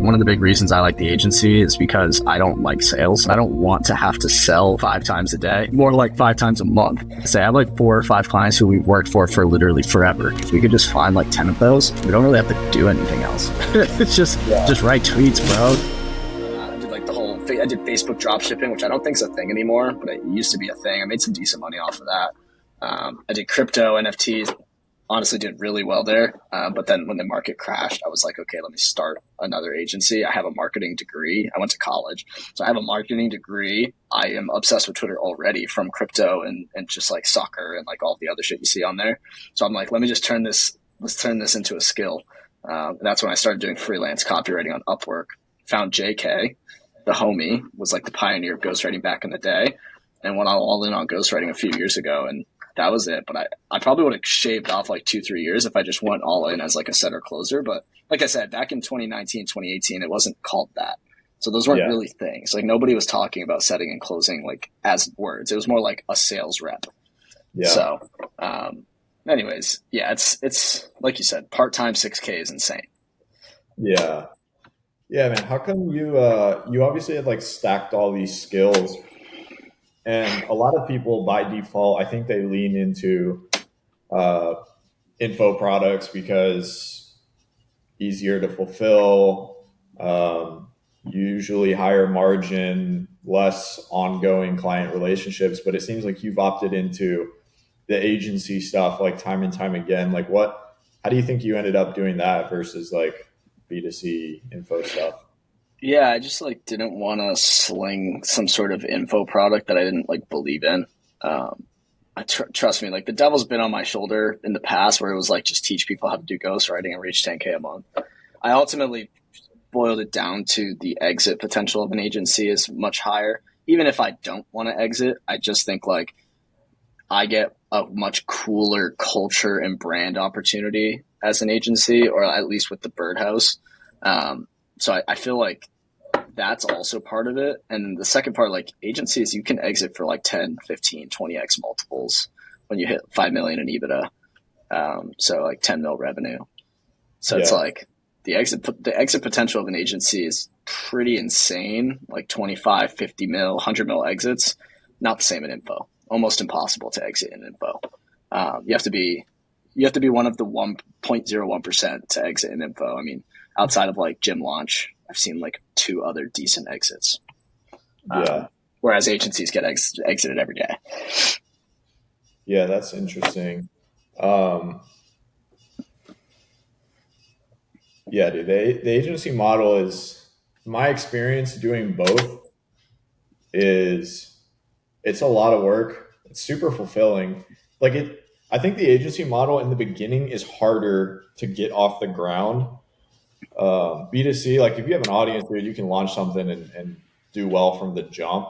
one of the big reasons I like the agency is because I don't like sales. I don't want to have to sell 5 times a day, more like 5 times a month. Say I have like 4 or 5 clients who we've worked for literally forever. If we could just find like 10 of those, we don't really have to do anything else. It's just write tweets, bro. I did Facebook drop shipping, which I don't think is a thing anymore, but it used to be a thing. I made some decent money off of that. I did crypto, NFTs, honestly did really well there. But then when the market crashed, I was like, okay, let me start another agency. I have a marketing degree. I went to college. So I have a marketing degree. I am obsessed with Twitter already from crypto and just like soccer and like all the other shit you see on there. So I'm like, let's turn this into a skill. And that's when I started doing freelance copywriting on Upwork. Found JK. The homie was like the pioneer of ghostwriting back in the day, and went all in on ghostwriting a few years ago, and that was it. But I probably would have shaved off like 2-3 years if I just went all in as like a setter closer. But like I said, back in 2019, 2018, it wasn't called that. So those weren't really things. Like nobody was talking about setting and closing like as words. It was more like a sales rep. Yeah. So anyways, yeah, it's like you said, part-time 6K is insane. Yeah. Yeah, man. How come you obviously had like stacked all these skills, and a lot of people by default, I think they lean into info products because easier to fulfill, usually higher margin, less ongoing client relationships. But it seems like you've opted into the agency stuff like time and time again. Like how do you think you ended up doing that versus like B2C info stuff? Yeah, I just like didn't want to sling some sort of info product that I didn't like believe in. Trust me, like the devil's been on my shoulder in the past where it was like just teach people how to do ghostwriting and reach 10K a month. I ultimately boiled it down to the exit potential of an agency is much higher. Even if I don't want to exit, I just think like I get a much cooler culture and brand opportunity as an agency, or at least with the Birdhouse. So I feel like that's also part of it. And the second part, like agencies, you can exit for like 10, 15, 20x multiples when you hit 5 million in EBITDA. So like 10 mil revenue. So it's like the exit potential of an agency is pretty insane. Like 25, 50 mil, 100 mil exits, not the same in info. Almost impossible to exit in info. You have to be one of the 1.01% to exit in info. I mean, outside of like Gym Launch, I've seen like 2 other decent exits. Whereas agencies get exited every day. Yeah, that's interesting. Yeah, dude, the agency model is, my experience doing both is, it's a lot of work. It's super fulfilling. I think the agency model in the beginning is harder to get off the ground. B2C, like if you have an audience, dude, you can launch something and do well from the jump.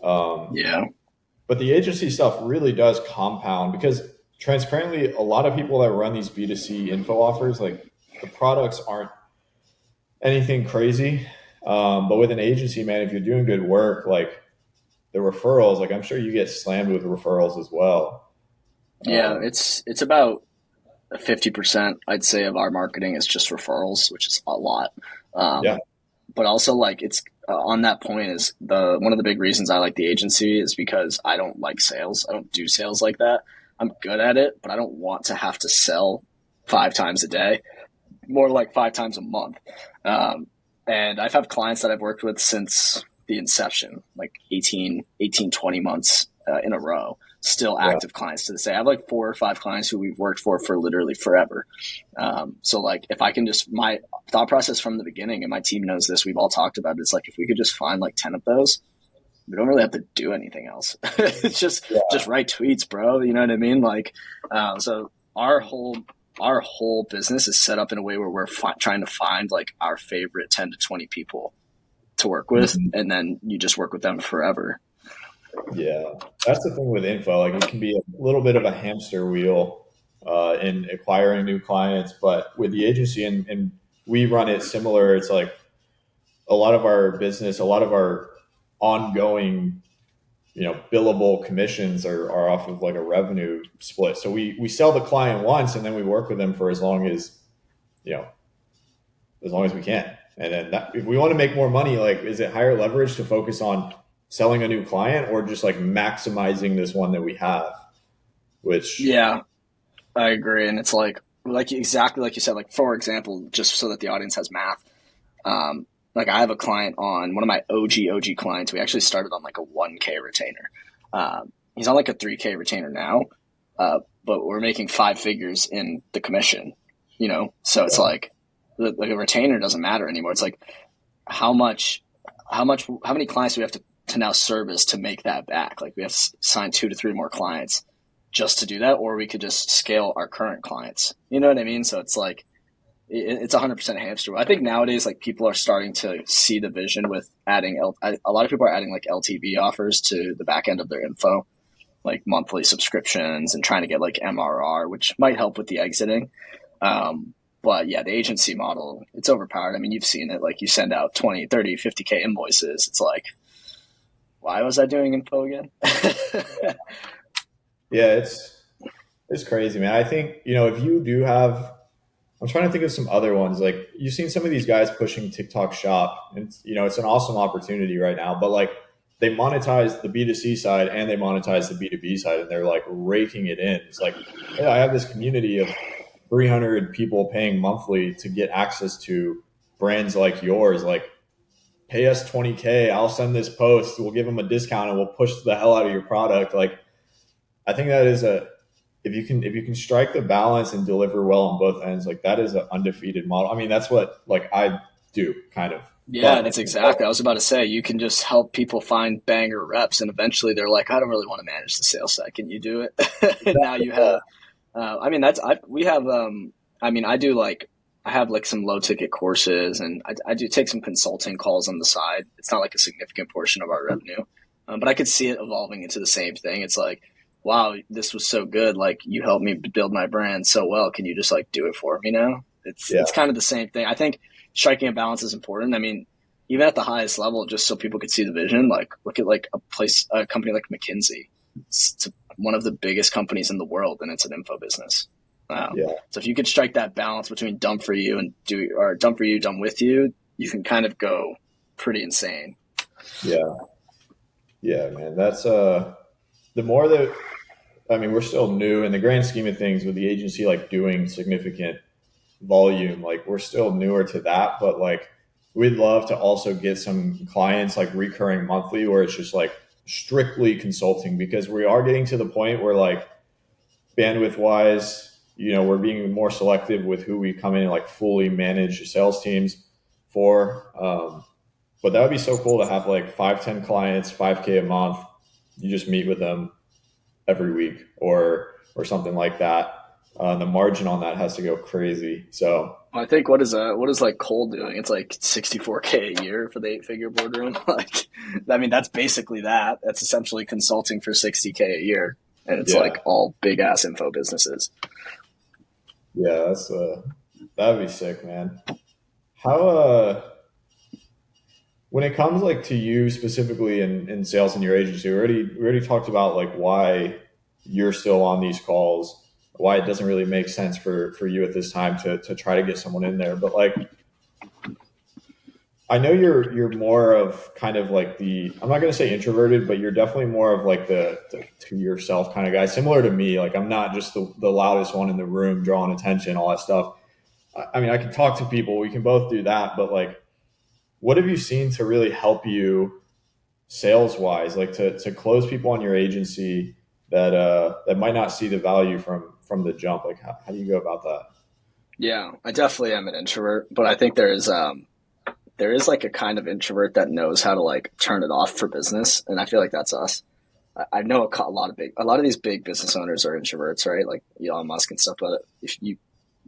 But the agency stuff really does compound because transparently, a lot of people that run these B2C info offers, like the products aren't anything crazy. But with an agency, man, if you're doing good work, like the referrals, like I'm sure you get slammed with referrals as well. Yeah, it's about 50%, I'd say, of our marketing is just referrals, which is a lot. But also like it's on that point is one of the big reasons I like the agency is because I don't like sales. I don't do sales like that. I'm good at it, but I don't want to have to sell 5 times a day, more like 5 times a month. And I've had clients that I've worked with since the inception, like 18, 20 months in a row. Still active clients to this day. I have like 4 or 5 clients who we've worked for literally forever. So like if I can just, my thought process from the beginning, and my team knows this, we've all talked about it, it's like if we could just find like 10 of those, we don't really have to do anything else. It's just write tweets, bro. You know what I mean? Like, so our whole business is set up in a way where we're trying to find like our favorite 10 to 20 people to work with, and then you just work with them forever. Yeah, that's the thing with info. Like it can be a little bit of a hamster wheel in acquiring new clients, but with the agency and we run it similar. It's like a lot of our business, a lot of our ongoing, billable commissions are off of like a revenue split. So we sell the client once and then we work with them for as long as we can. And then if we want to make more money, like, is it higher leverage to focus on selling a new client or just like maximizing this one that we have? Which, Yeah, I agree. And it's like exactly like you said, like for example, just so that the audience has math, like I have a client on one of my OG clients. We actually started on like a 1K retainer. He's on like a 3K retainer now, but we're making five figures in the commission, you know? So it's like the retainer doesn't matter anymore. It's like how much, how many clients do we have to now service to make that back? Like we have to sign 2 to 3 more clients just to do that, or we could just scale our current clients. You know what I mean? So it's like, it's 100% hamster wheel. I think nowadays, like people are starting to see the vision with adding, a lot of people are adding like LTV offers to the back end of their info, like monthly subscriptions and trying to get like MRR, which might help with the exiting. But yeah, the agency model, it's overpowered. I mean, you've seen it, like you send out 20, 30, 50K invoices. It's like, why was I doing info again? yeah, it's crazy, man. I think, if you do have, I'm trying to think of some other ones. Like you've seen some of these guys pushing TikTok Shop, and it's an awesome opportunity right now. But like they monetize the B2C side and they monetize the B2B side, and they're like raking it in. It's like, yeah, I have this community of 300 people paying monthly to get access to brands like yours. Like, pay us 20K. I'll send this post. We'll give them a discount and we'll push the hell out of your product. Like, I think that is if you can strike the balance and deliver well on both ends, like that is an undefeated model. I mean, that's what like I do kind of. Yeah, But that's exactly. I was about to say you can just help people find banger reps, and eventually they're like, I don't really want to manage the sales side. Can you do it? And now you have. I mean, we have. I mean, I have like some low ticket courses, and I do take some consulting calls on the side. It's not like a significant portion of our revenue, but I could see it evolving into the same thing. It's like, wow, this was so good. Like you helped me build my brand so well. Can you just like do it for me now? yeah, It's kind of the same thing. I think striking a balance is important. I mean, even at the highest level, just so people could see the vision, like look at like a company like McKinsey. It's one of the biggest companies in the world, and it's an info business. yeah, So if you could strike that balance between dumb for you and dumb for you, dumb with you, you can kind of go pretty insane. yeah, yeah, man. That's the more that I mean, we're still new in the grand scheme of things with the agency, like doing significant volume. Like we're still newer to that, but like we'd love to also get some clients like recurring monthly where it's just like strictly consulting, because we are getting to the point where like bandwidth wise, we're being more selective with who we come in and like fully manage sales teams for. But that would be so cool to have like 5, 10 clients, 5K a month. You just meet with them every week or something like that. The margin on that has to go crazy. So I think what is like Cole doing? It's like 64K a year for the 8-figure boardroom. Like, I mean, that's basically that. That's essentially consulting for 60K a year, and it's yeah, like all big ass info businesses. yeah, that'd be sick, man. How when it comes like to you specifically in sales in your agency, we already talked about like why you're still on these calls, why it doesn't really make sense for you at this time to try to get someone in there. But like I know you're more of kind of like I'm not going to say introverted, but you're definitely more of like the to yourself kind of guy, similar to me. Like I'm not just the loudest one in the room drawing attention, all that stuff. I mean, I can talk to people, we can both do that, but like, what have you seen to really help you sales wise, like to close people on your agency that might not see the value from the jump? Like how do you go about that? Yeah, I definitely am an introvert, but I think there is like a kind of introvert that knows how to like turn it off for business, and I feel like that's us. I know a lot of these big business owners are introverts, right? Like Elon Musk and stuff. But if you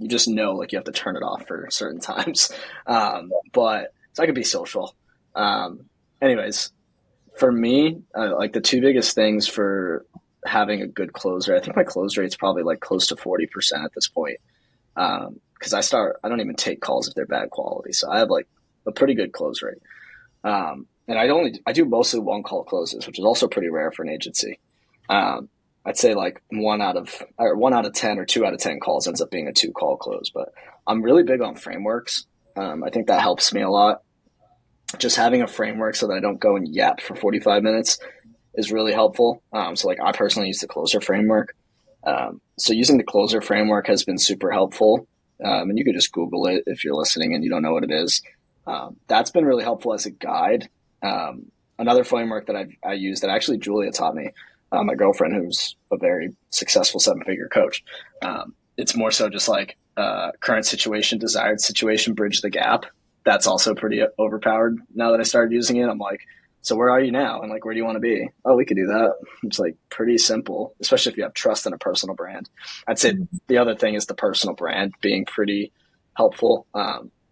just know like you have to turn it off for certain times. But so I could be social. Anyways, for me, like the two biggest things for having a good close rate, I think my close rate's probably like close to 40% at this point. Because I don't even take calls if they're bad quality. So I have like a pretty good close rate. And I do mostly one call closes, which is also pretty rare for an agency. I'd say like 1 out of 10 or 2 out of 10 calls ends up being a 2 call close, but I'm really big on frameworks. I think that helps me a lot. Just having a framework so that I don't go and yap for 45 minutes is really helpful. So like I personally use the closer framework. So using the closer framework has been super helpful. And you could just Google it if you're listening and you don't know what it is. That's been really helpful as a guide. Another framework that I use that actually Julia taught me, my girlfriend, who's a very successful 7-figure coach. It's more so just like current situation, desired situation, bridge the gap. That's also pretty overpowered now that I started using it. I'm like, so where are you now? And like, where do you want to be? Oh, we could do that. It's like pretty simple, especially if you have trust in a personal brand. I'd say the other thing is the personal brand being pretty helpful.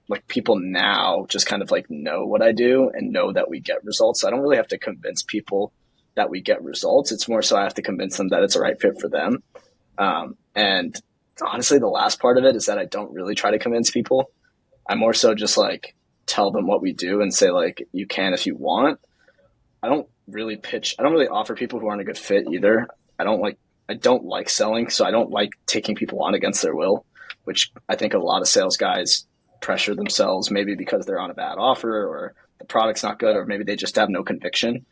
Like people now just kind of like know what I do and know that we get results. So I don't really have to convince people that we get results. It's more so I have to convince them that it's a right fit for them. And honestly, the last part of it is that I don't really try to convince people. I more so just like tell them what we do and say like, you can if you want. I don't really offer people who aren't a good fit either. I don't like selling, so I don't like taking people on against their will, which I think a lot of sales guys pressure themselves, maybe because they're on a bad offer or the product's not good, or maybe they just have no conviction.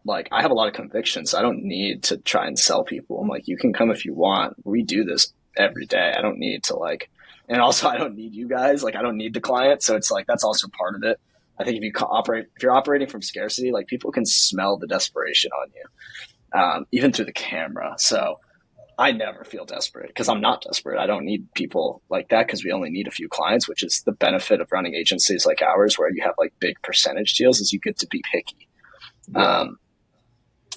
Like I have a lot of conviction, so I don't need to try and sell people. I'm like, you can come if you want. We do this every day. I don't need to like, and also I don't need you guys. Like I don't need the client. So it's like, that's also part of it. I think if you're operating from scarcity, like people can smell the desperation on you, even through the camera. So I never feel desperate because I'm not desperate. I don't need people like that because we only need a few clients, which is the benefit of running agencies like ours, where you have like big percentage deals, is you get to be picky. Yeah.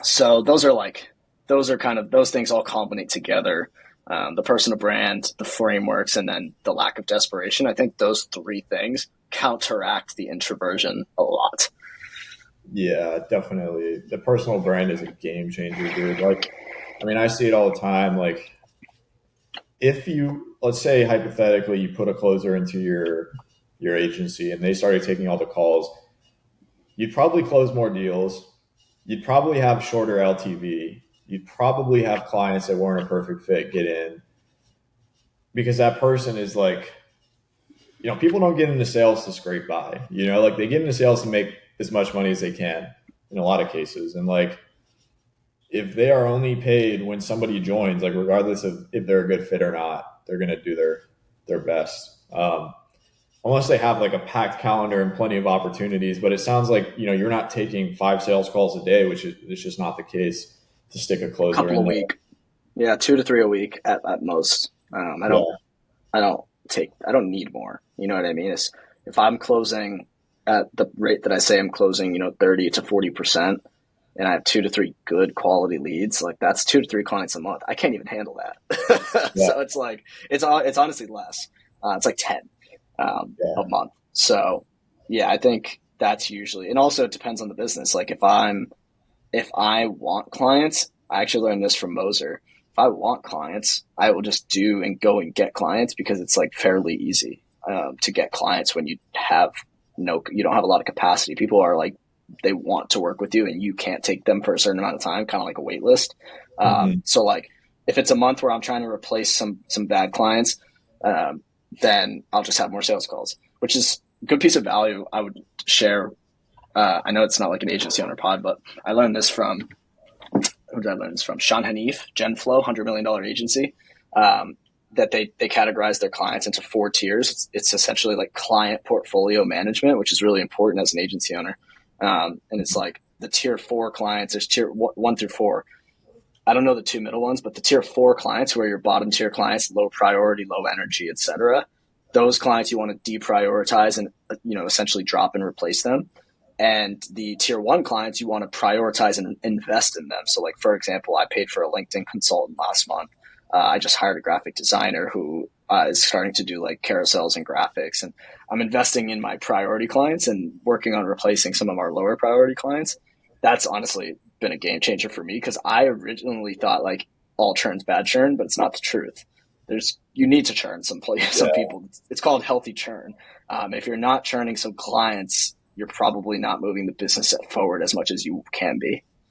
So those are kind of, those things all culminate together. The personal brand, the frameworks, and then the lack of desperation. I think those three things counteract the introversion a lot. Yeah, definitely. The personal brand is a game changer, dude. Like, I mean, I see it all the time. Like, if you, let's say hypothetically, you put a closer into your agency and they started taking all the calls, you'd probably close more deals. You'd probably have shorter LTV. You'd probably have clients that weren't a perfect fit get in, because that person is like, you know, people don't get into sales to scrape by, you know, like they get into sales to make as much money as they can in a lot of cases. And like, if they are only paid when somebody joins, like regardless of if they're a good fit or not, they're going to do their best. Unless they have like a packed calendar and plenty of opportunities. But it sounds like, you know, you're not taking 5 sales calls a day, which is just not the case to stick a closer couple in a week. Yeah, 2 to 3 a week at most. I don't need more. You know what I mean? If I'm closing at the rate that I say I'm closing, 30 to 40%, and I have 2 to 3 good quality leads, like that's 2 to 3 clients a month. I can't even handle that. Yeah. So it's like, it's honestly less. It's like 10 a month. So yeah, I think that's usually, and also it depends on the business. Like if I want clients, I actually learned this from Moser. If I want clients, I will just do and go and get clients, because it's like fairly easy to get clients when you don't have a lot of capacity. People are like, they want to work with you and you can't take them for a certain amount of time, kind of like a wait list. So like if it's a month where I'm trying to replace some bad clients, then I'll just have more sales calls, which is a good piece of value I would share. I know it's not like an agency owner pod, but I learned this from, who did I learn this from? Sean Hanif, GenFlow, $100 million agency, that they categorize their clients into 4 tiers. It's essentially like client portfolio management, which is really important as an agency owner. And it's like the tier 4 clients, there's tier 1 through 4. I don't know the 2 middle ones, but the tier 4 clients, who are your bottom tier clients, low priority, low energy, etc. Those clients you want to deprioritize and, essentially drop and replace them. And the tier 1 clients, you want to prioritize and invest in them. So like, for example, I paid for a LinkedIn consultant last month. I just hired a graphic designer who is starting to do like carousels and graphics. And I'm investing in my priority clients and working on replacing some of our lower priority clients. That's honestly been a game changer for me, because I originally thought like all churn's bad churn, but it's not the truth. You need to churn some people. It's called healthy churn. If you're not churning some clients, you're probably not moving the business forward as much as you can be.